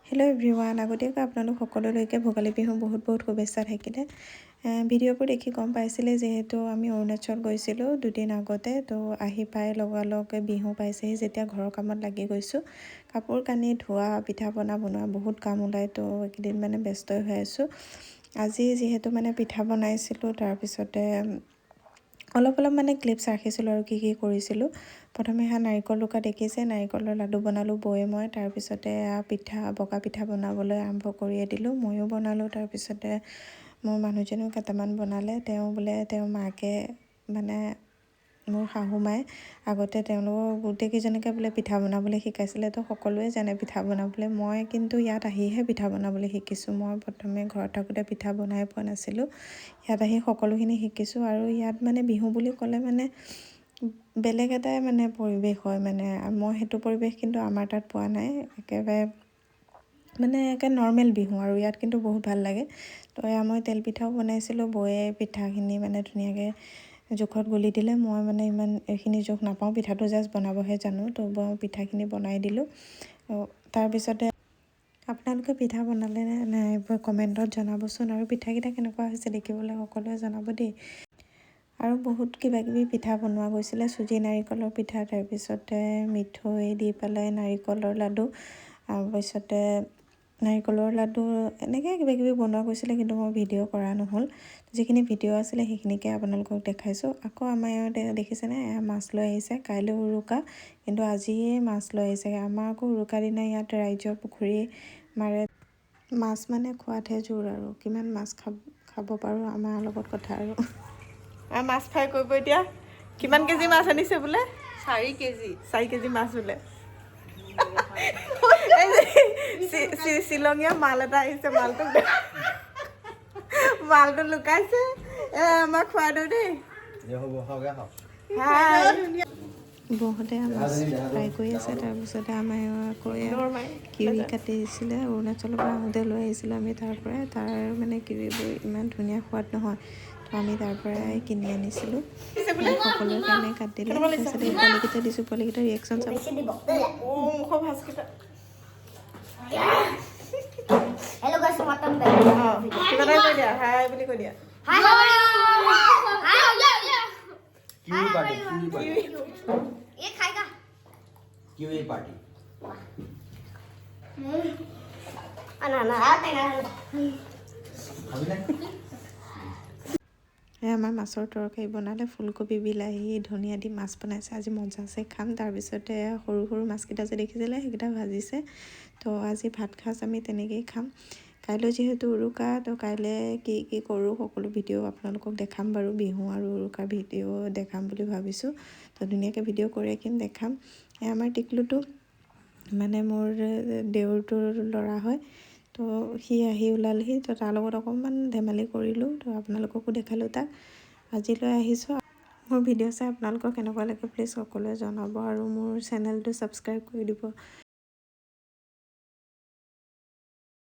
Hello' everyone, আগতীয়াকৈ আপোনালোক সকলোলৈকে ভোগালী বিহু বহুত বহুত শুভেচ্ছা থাকিলে। ভিডিঅ'বোৰ দেখি গম পাইছিলে যিহেতু আমি অৰুণাচল গৈছিলোঁ দুদিন আগতে, তো আহি পাই লগালগ বিহু পাইছেহি যেতিয়া ঘৰৰ কামত লাগি গৈছোঁ। কাপোৰ কানি ধোৱা, পিঠা পনা বনোৱা বহুত কাম ওলায়, তো এইকেইদিন মানে ব্যস্তই হৈ আছোঁ। আজি যিহেতু মানে পিঠা বনাইছিলোঁ, তাৰপিছতে অলপ মানে ক্লিপছ ৰাখিছিলোঁ আৰু কি কৰিছিলোঁ। প্ৰথমে নাৰিকল ৰুকা দেখিছে, নাৰিকলৰ লাডু বনালোঁ বৌয়ে মই। তাৰপিছতে বগা পিঠা বনাবলৈ আৰম্ভ কৰিয়ে দিলোঁ, ময়ো বনালোঁ। তাৰপিছতে মোৰ মানুহজনেও কেইটামান বনালে। তেওঁৰ মাকে মানে মোৰ শাহু মায়ে আগতে তেওঁলোকৰ গোটেইকেইজনকে পিঠা বনাবলৈ শিকাইছিলে, তো সকলোৱে জানে পিঠা বনাবলৈ। মই কিন্তু ইয়াত আহিহে পিঠা বনাবলৈ শিকিছোঁ। মই প্ৰথমে ঘৰত থাকোঁতে পিঠা বনাই পোৱা নাছিলোঁ, ইয়াত আহি সকলোখিনি শিকিছোঁ। আৰু ইয়াত মানে বিহু বুলি ক'লে মানে বেলেগ এটাই মানে পৰিৱেশ হয়, মানে মই সেইটো পৰিৱেশ কিন্তু আমাৰ তাত পোৱা নাই। একে নৰ্মেল বিহু, আৰু ইয়াত কিন্তু বহুত ভাল লাগে। তো মই তেল পিঠাও বনাইছিলোঁ, বৌয়ে পিঠাখিনি মানে ধুনীয়াকৈ জোখত গুলি দিলে। মই মানে ইমান এইখিনি জোখ নাপাওঁ, পিঠাটো জাষ্ট বনাবহে জানো, তো পিঠাখিনি বনাই দিলোঁ। তাৰপিছতে আপোনালোকে পিঠা বনালে নাই কমেণ্টত জনাবচোন, আৰু পিঠাকেইটা কেনেকুৱা হৈছে দেখিবলৈ সকলোৱে জনাব দেই। আৰু বহুত কিবাকিবি পিঠা বনোৱা গৈছিলে, চুজি নাৰিকলৰ পিঠা, তাৰপিছতে মিঠৈ দি পেলাই নাৰিকলৰ লাডু, তাৰপিছতে নাৰিকলৰ লাডু, এনেকৈ কিবাকিবি বনোৱা গৈছিলে, কিন্তু মই ভিডিঅ' কৰা নহ'ল। যিখিনি ভিডিঅ' আছিলে সেইখিনিকে আপোনালোকক দেখাইছোঁ। আকৌ আমাৰ ইয়াত দেখিছেনে মাছ লৈ আহিছে, কাইলৈ উৰুকা কিন্তু আজিয়ে মাছ লৈ আহিছে। আমাৰ আকৌ উৰুকাৰ দিনা ইয়াত ৰাইজৰ পুখুৰী মাৰে। মাছ মানে খোৱাতহে জোৰ, আৰু কিমান মাছ খাব পাৰোঁ আমাৰ লগত কথা। আৰু মাছ ফ্ৰাই কৰিব এতিয়া। কিমান কেজি মাছ আনিছে বোলে? 4 কেজি মাছ বোলে। শ্বিলঙীয়া মাল এটা আহিছে, মালটো লুকাইছে। আমাক খুৱাই দিওঁ দেই। বৌহঁতে মাছ ফ্ৰাই কৰি আছে। তাৰপিছতে আমাৰ আকৌ কিৱি কাটিছিলে, অৰুণাচলৰ পৰা আহোঁতে লৈ আহিছিলোঁ আমি তাৰ মানে কিৱিবোৰ ইমান ধুনীয়া সোৱাদ নহয়, তো আমি তাৰ পৰাই কিনি আনিছিলোঁ। সকলোৰে কাৰণে কাটিলে। তাৰপিছতে এই পোৱালিকেইটা দিছোঁ, পোৱালিকেইটাৰ ৰিয়েকশ্যন চাব। মুখৰ ভাজকেইটা কিবা এটা কৈ দিয়া, হাই বুলি কৈ দিয়া। আমাৰ মাছৰ তৰকাৰী বনালে, ফুলকবি, বিলাহী, ধনিয়া দি মাছ বনাইছে। আজি মজাছে খাম। তাৰপিছতে সৰু মাছকেইটা যে দেখিছিলে সেইকেইটা ভাজিছে। তো আজি ভাত সাজ আমি তেনেকৈয়ে খাম। কাইলৈ যিহেতু উৰুকা, তো কাইলৈ কি কৰোঁ সকলো ভিডিঅ' আপোনালোকক দেখাম বাৰু। বিহু আৰু উৰুকাৰ ভিডিঅ' দেখাম বুলি ভাবিছোঁ, তো ধুনীয়াকৈ ভিডিঅ' কৰি ৰাখিম, দেখাম। আমাৰ টিকলুটো মানে মোৰ দেউৰটোৰ ল'ৰা হয়, তো সি আহি ওলালহি, তো তাৰ লগত অকণমান ধেমালি কৰিলোঁ, তো আপোনালোককো দেখালোঁ তাক। আজিলৈ আহিছোঁ। মোৰ ভিডিঅ' চাই আপোনালোকৰ কেনেকুৱা লাগে প্লিজ সকলোৱে জনাব, আৰু মোৰ চেনেলটো ছাবস্ক্ৰাইব কৰি দিব।